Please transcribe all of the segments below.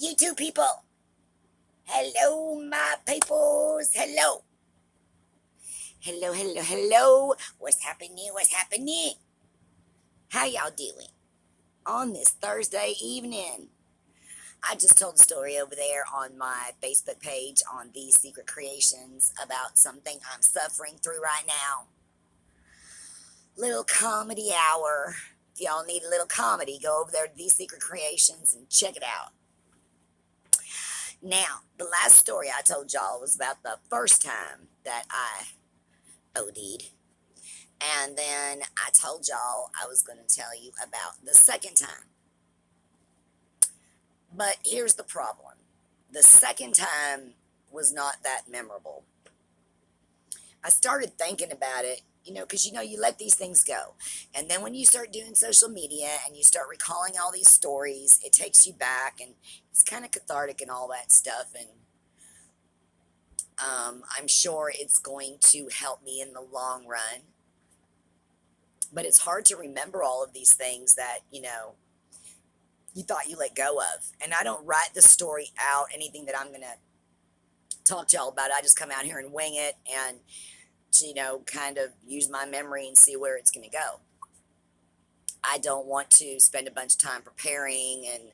YouTube people. Hello, my peoples. Hello. Hello, hello, hello. What's happening? What's happening? How y'all doing on this Thursday evening? I just told a story over there on my Facebook page on These Secret Creations about something I'm suffering through right now. Little comedy hour. If y'all need a little comedy, go over there to These Secret Creations and check it out. Now, the last story I told y'all was about the first time that I OD'd. And then I told y'all I was going to tell you about the second time. But here's the problem. The second time was not that memorable. I started thinking about it, because you let these things go. And then when you start doing social media and you start recalling all these stories, it takes you back and it's kind of cathartic and all that stuff. And I'm sure it's going to help me in the long run. But it's hard to remember all of these things that, you thought you let go of. And I don't write the story out, anything that I'm going to talk to y'all about. I just come out here and wing it and, kind of use my memory and see where it's going to go. I don't want to spend a bunch of time preparing and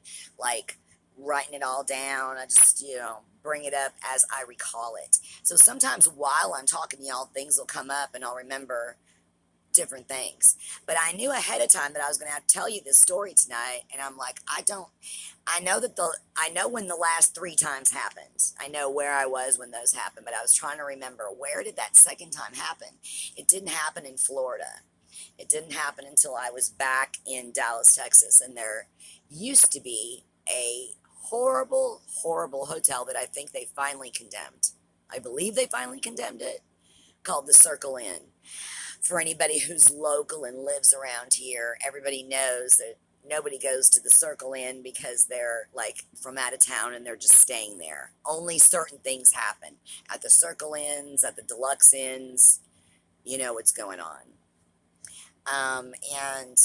writing it all down. I just, bring it up as I recall it. So sometimes while I'm talking to y'all, things will come up and I'll remember different things. But I knew ahead of time that I was going to have to tell you this story tonight, and I'm like, I know when the last 3 times happened. I know where I was when those happened, but I was trying to remember, where did that second time happen? It didn't happen in Florida. It didn't happen until I was back in Dallas, Texas, and there used to be a horrible, horrible hotel that I think they finally condemned. I believe they finally condemned it, called the Circle Inn. For anybody who's local and lives around here, everybody knows that nobody goes to the Circle Inn because they're from out of town and they're just staying there. Only certain things happen at the Circle Inns, at the Deluxe Inns. You know what's going on. And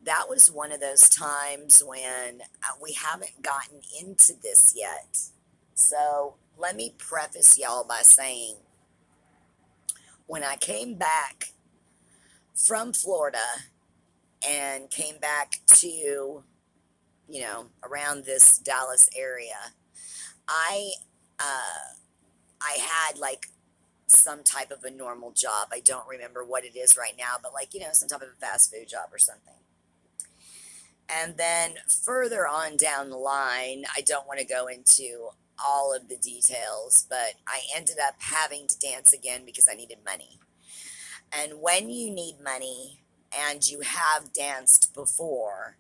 that was one of those times when we haven't gotten into this yet. So let me preface y'all by saying, when I came back from Florida and came back to, around this Dallas area, I had some type of a normal job. I don't remember what it is right now, but some type of a fast food job or something. And then further on down the line, I don't want to go into all of the details, but I ended up having to dance again because I needed money. And when you need money and you have danced before,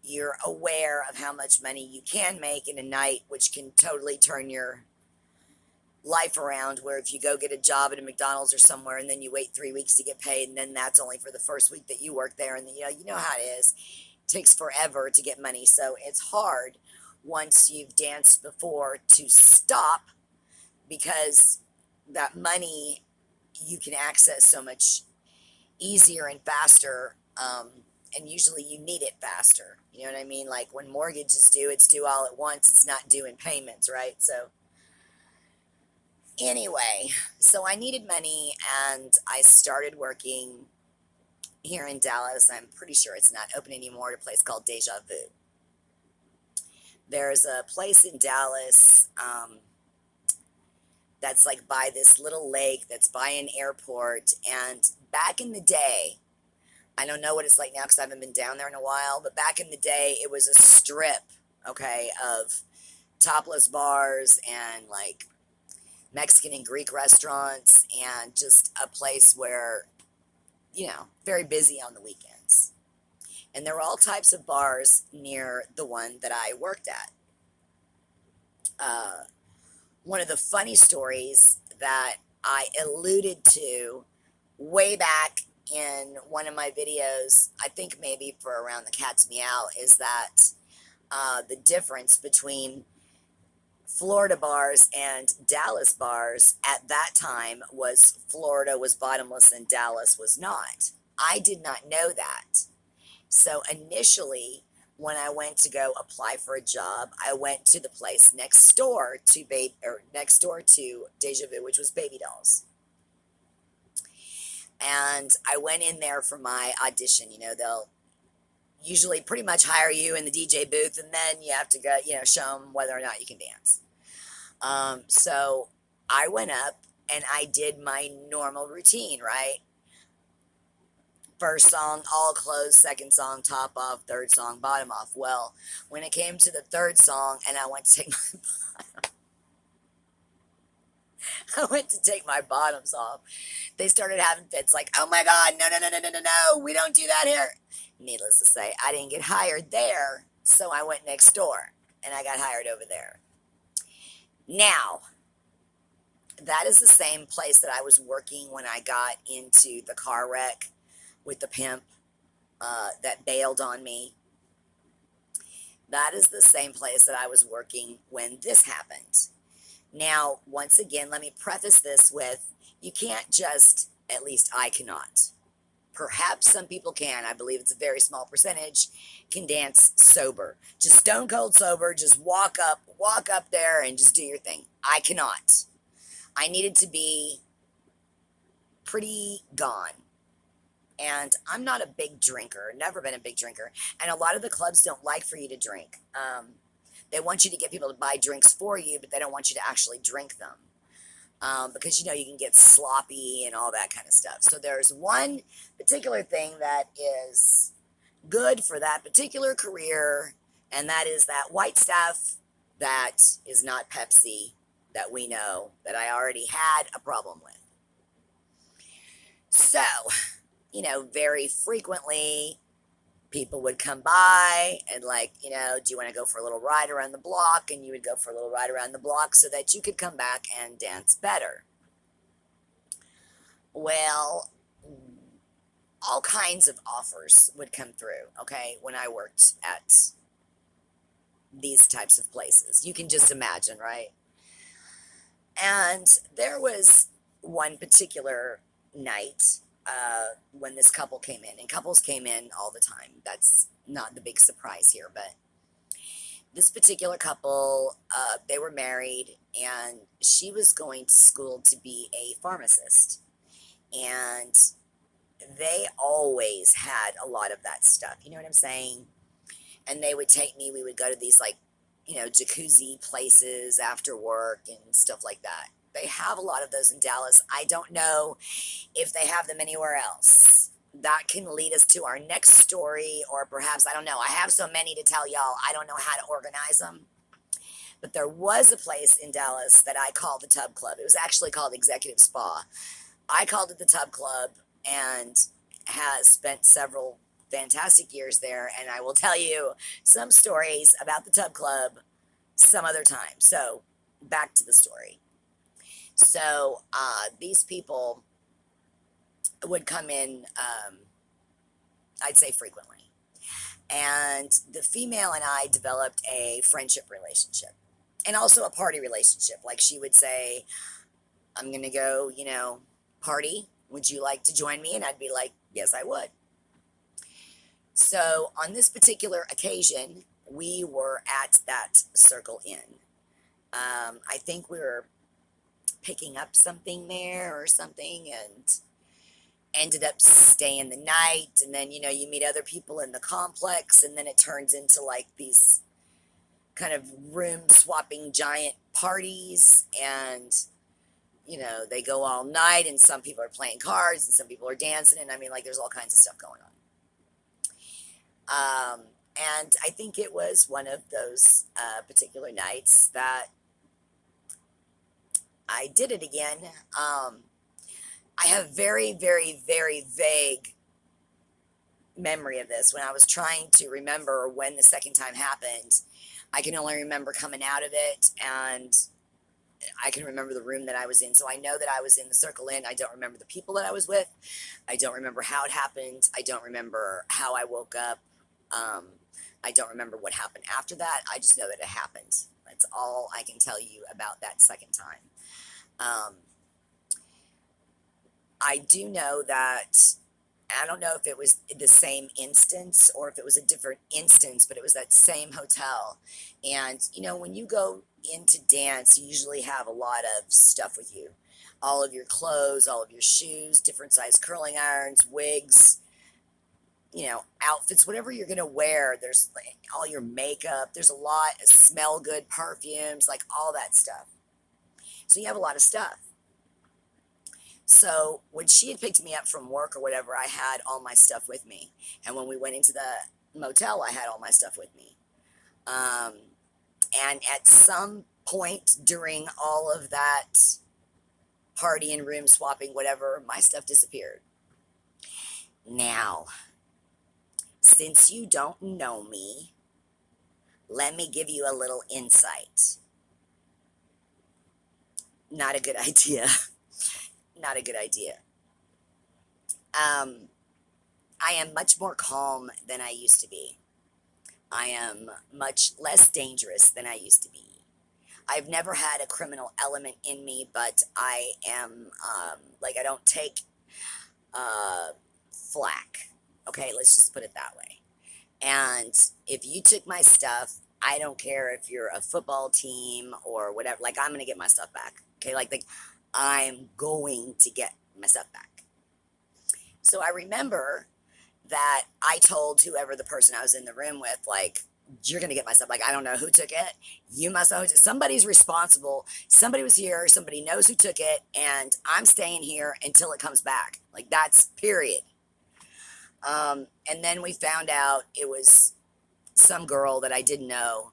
you're aware of how much money you can make in a night, which can totally turn your life around, where if you go get a job at a McDonald's or somewhere and then you wait 3 weeks to get paid, and then that's only for the first week that you work there, and then, you know how it is. It takes forever to get money. So it's hard once you've danced before to stop, because that money you can access so much easier and faster, and usually you need it faster. You know what I mean? Like when mortgage is due, it's due all at once. It's not due in payments, right? So anyway, so I needed money and I started working here in Dallas. I'm pretty sure it's not open anymore, at a place called Deja Vu. There's a place in Dallas that's by this little lake that's by an airport. And back in the day, I don't know what it's like now because I haven't been down there in a while, but back in the day, it was a strip, okay, of topless bars and Mexican and Greek restaurants, and just a place where, very busy on the weekends. And there were all types of bars near the one that I worked at. One of the funny stories that I alluded to way back in one of my videos, I think maybe for Around the Cat's Meow, is that the difference between Florida bars and Dallas bars at that time was Florida was bottomless and Dallas was not. I did not know that. So initially, when I went to go apply for a job, I went to the place next door to Deja Vu, which was Baby Dolls. And I went in there for my audition. You know, they'll usually pretty much hire you in the DJ booth, and then you have to go, show them whether or not you can dance. So I went up and I did my normal routine, right? First song, all closed. Second song, top off. Third song, bottom off. Well, when it came to the third song, and I went to take I went to take my bottoms off, they started having fits like, "Oh my God, no, no, no, no, no, no, no, we don't do that here." Needless to say, I didn't get hired there, so I went next door and I got hired over there. Now, that is the same place that I was working when I got into the car wreck with the pimp that bailed on me. That is the same place that I was working when this happened. Now, once again, let me preface this with you can't just, at least I cannot. Perhaps some people can. I believe it's a very small percentage can dance sober. Just stone cold sober, just walk up there and just do your thing. I cannot. I needed to be pretty gone. And I'm not a big drinker, never been a big drinker. And a lot of the clubs don't like for you to drink. They want you to get people to buy drinks for you, but they don't want you to actually drink them. Because you can get sloppy and all that kind of stuff. So there's one particular thing that is good for that particular career, and that is that white stuff that is not Pepsi that we know that I already had a problem with. So, very frequently people would come by and do you want to go for a little ride around the block? And you would go for a little ride around the block so that you could come back and dance better. Well, all kinds of offers would come through, okay, when I worked at these types of places. You can just imagine, right? And there was one particular night when this couple came in, and couples came in all the time. That's not the big surprise here, but this particular couple, they were married, and she was going to school to be a pharmacist. And they always had a lot of that stuff. You know what I'm saying? And they would take me, we would go to these jacuzzi places after work and stuff like that. They have a lot of those in Dallas. I don't know if they have them anywhere else. That can lead us to our next story, or perhaps, I don't know. I have so many to tell y'all, I don't know how to organize them. But there was a place in Dallas that I called the Tub Club. It was actually called Executive Spa. I called it the Tub Club and has spent several fantastic years there. And I will tell you some stories about the Tub Club some other time. So back to the story. So these people would come in, I'd say frequently. And the female and I developed a friendship relationship and also a party relationship. Like she would say, "I'm going to go, party. Would you like to join me?" And I'd be like, "Yes, I would." So on this particular occasion, we were at that Circle Inn. I think we were picking up something there or something, and ended up staying the night. And then, you meet other people in the complex, and then it turns into these kind of room swapping giant parties. And, they go all night, and some people are playing cards and some people are dancing. And there's all kinds of stuff going on. And I think it was one of those particular nights that I did it again. I have very, very, very vague memory of this. When I was trying to remember when the second time happened, I can only remember coming out of it, and I can remember the room that I was in. So I know that I was in the Circle Inn. I don't remember the people that I was with. I don't remember how it happened. I don't remember how I woke up. I don't remember what happened after that. I just know that it happened. That's all I can tell you about that second time. I do know that I don't know if it was the same instance or if it was a different instance, but it was that same hotel. And, when you go into dance, you usually have a lot of stuff with you, all of your clothes, all of your shoes, different size curling irons, wigs, outfits, whatever you're going to wear. There's like all your makeup. There's a lot of smell good perfumes, like all that stuff. So you have a lot of stuff. So when she had picked me up from work or whatever, I had all my stuff with me. And when we went into the motel, I had all my stuff with me. Um, and at some point during all of that partying, room swapping, whatever, my stuff disappeared. Now, since you don't know me, let me give you a little insight. Not a good idea. Not a good idea. I am much more calm than I used to be. I am much less dangerous than I used to be. I've never had a criminal element in me, but I am, I don't take flack. Okay, let's just put it that way. And if you took my stuff, I don't care if you're a football team or whatever, like, I'm going to get my stuff back. Okay, like I'm going to get my stuff back. So I remember that I told whoever the person I was in the room with, like, you're going to get my stuff. Like, I don't know who took it. You must know who took it. Somebody's responsible. Somebody was here. Somebody knows who took it. And I'm staying here until it comes back. Like, that's period. And then we found out it was some girl that I didn't know.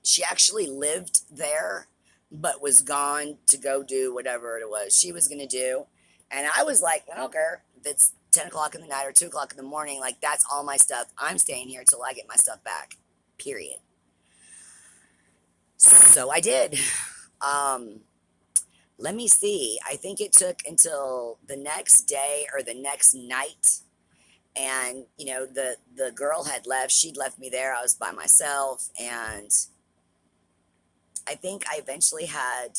She actually lived there, but was gone to go do whatever it was she was going to do. And I was like, I don't care if it's 10 o'clock in the night or 2 o'clock in the morning. Like, that's all my stuff. I'm staying here till I get my stuff back, period. So I did. Let me see. I think it took until the next day or the next night. And, the girl had left. She'd left me there. I was by myself. And I think I eventually had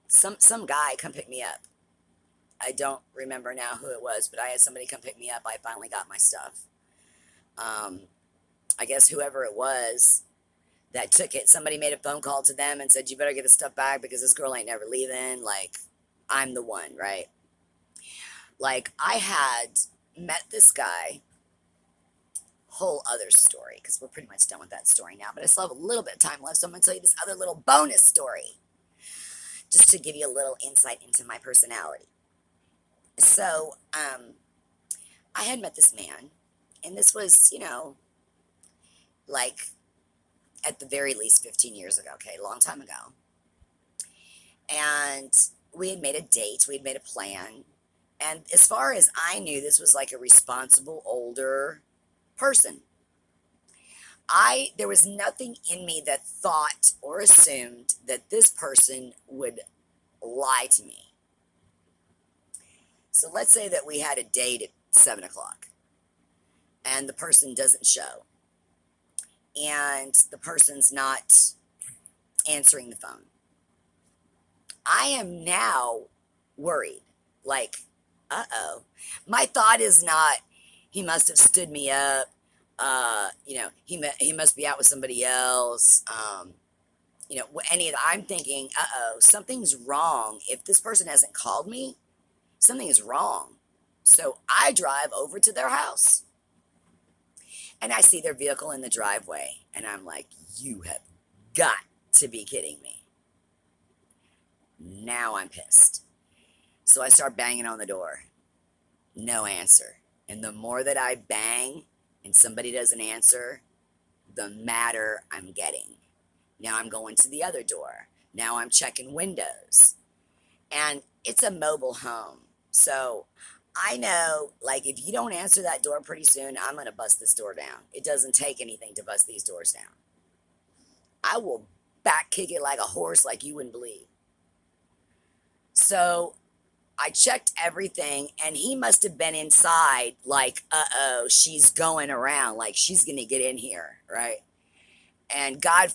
some guy come pick me up. I don't remember now who it was, but I had somebody come pick me up. I finally got my stuff. I guess whoever it was that took it, somebody made a phone call to them and said, you better get the stuff back because this girl ain't never leaving. Like, I'm the one, right? Like, I had met this guy, whole other story, because we're pretty much done with that story now, but I still have a little bit of time left, so I'm going to tell you this other little bonus story, just to give you a little insight into my personality. So, I had met this man, and this was, like, at the very least 15 years ago, okay, a long time ago. And we had made a date, we had made a plan, and as far as I knew, this was like a responsible, older person. There was nothing in me that thought or assumed that this person would lie to me. So let's say that we had a date at 7 o'clock and the person doesn't show and the person's not answering the phone. I am now worried, like, uh-oh. My thought is not, he must have stood me up. He must be out with somebody else. I'm thinking, uh-oh, something's wrong. If this person hasn't called me, something is wrong. So I drive over to their house and I see their vehicle in the driveway and I'm like, you have got to be kidding me. Now I'm pissed. So I start banging on the door. No answer. And the more that I bang and somebody doesn't answer, the madder I'm getting. Now I'm going to the other door. Now I'm checking windows. And it's a mobile home. So I know, like, if you don't answer that door pretty soon, I'm going to bust this door down. It doesn't take anything to bust these doors down. I will back kick it like a horse like you wouldn't believe. So I checked everything, and he must have been inside, like, uh-oh, she's going around, like, she's going to get in here, right? And God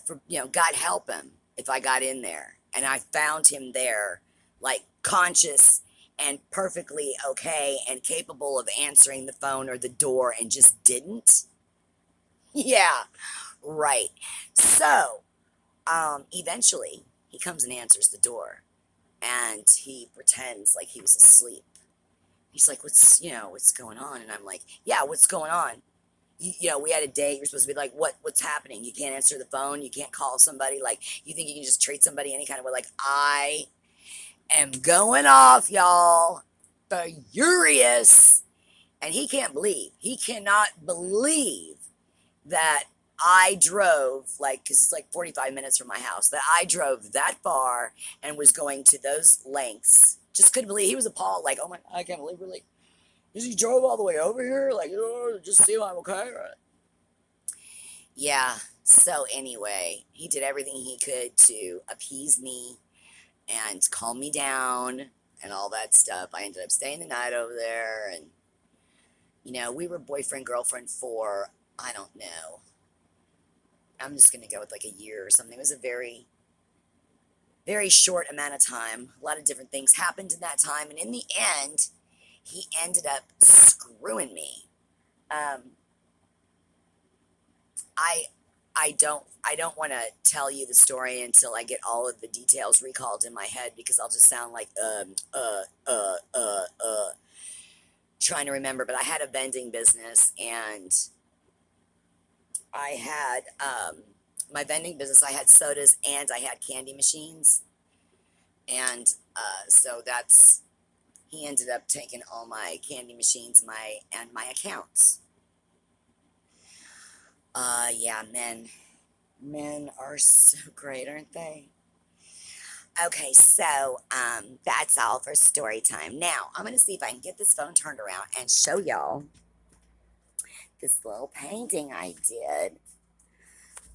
help him if I got in there. And I found him there, like, conscious and perfectly okay and capable of answering the phone or the door and just didn't? Yeah, right. So, eventually he comes and answers the door and he pretends like he was asleep. He's like, what's going on? And I'm like, yeah, what's going on? We had a date. You're supposed to be like, what's happening? You can't answer the phone. You can't call somebody. Like, you think you can just treat somebody any kind of way? Like, I am going off, y'all. Furious. And he cannot believe that I drove, like, because it's like 45 minutes from my house, that I drove that far and was going to those lengths. Just couldn't believe. He was appalled, like, oh my, I can't believe we're like, he drove all the way over here, like, just see if I'm okay. Right? Yeah. So anyway, he did everything he could to appease me and calm me down and all that stuff. I ended up staying the night over there, and we were boyfriend girlfriend for, I don't know, I'm just gonna go with like a year or something. It was a very, very short amount of time. A lot of different things happened in that time, and in the end, he ended up screwing me. Um, I I don't want to tell you the story until I get all of the details recalled in my head, because I'll just sound like trying to remember. But I had a vending business, and I had my vending business. I had sodas and I had candy machines, and so that's he ended up taking all my candy machines, my accounts. Yeah, men are so great, aren't they? Okay, so that's all for story time. Now I'm gonna see if I can get this phone turned around and show y'all this little painting I did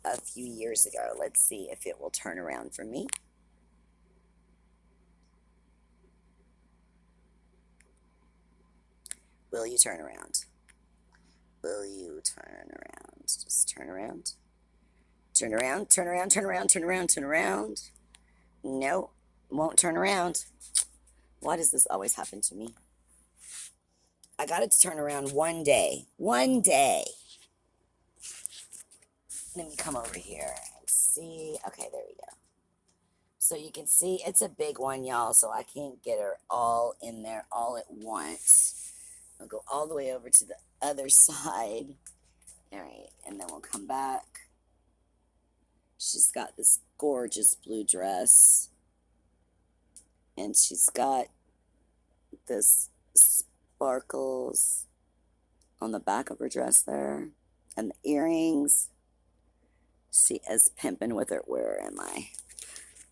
a few years ago. Let's see if it will turn around for me. Will you turn around? Will you turn around? Just turn around. Turn around, turn around, turn around, turn around, turn around. No, won't turn around. Why does this always happen to me? I got it to turn around one day. One day. Let me come over here and see. Okay, there we go. So you can see it's a big one, y'all, so I can't get her all in there all at once. I'll go all the way over to the other side. All right, and then we'll come back. She's got this gorgeous blue dress, and she's got this sparkles on the back of her dress there, and the earrings. She is pimping with her. Where am I?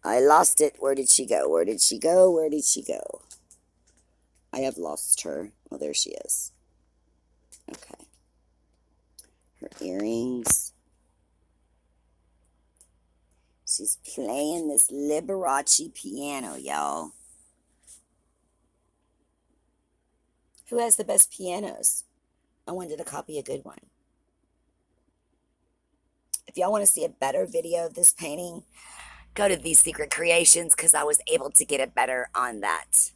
I lost it. Where did she go? Where did she go? Where did she go? I have lost her. Oh, there she is. Okay. Her earrings. She's playing this Liberace piano, y'all. Who has the best pianos? I wanted to copy a good one. If y'all want to see a better video of this painting, go to These Secret Creations, because I was able to get it better on that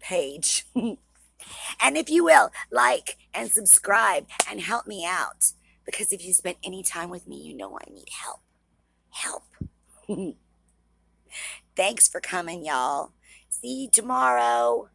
page. And if you will, like and subscribe and help me out, because if you spent any time with me, you know I need help. Help. Thanks for coming, y'all. See you tomorrow.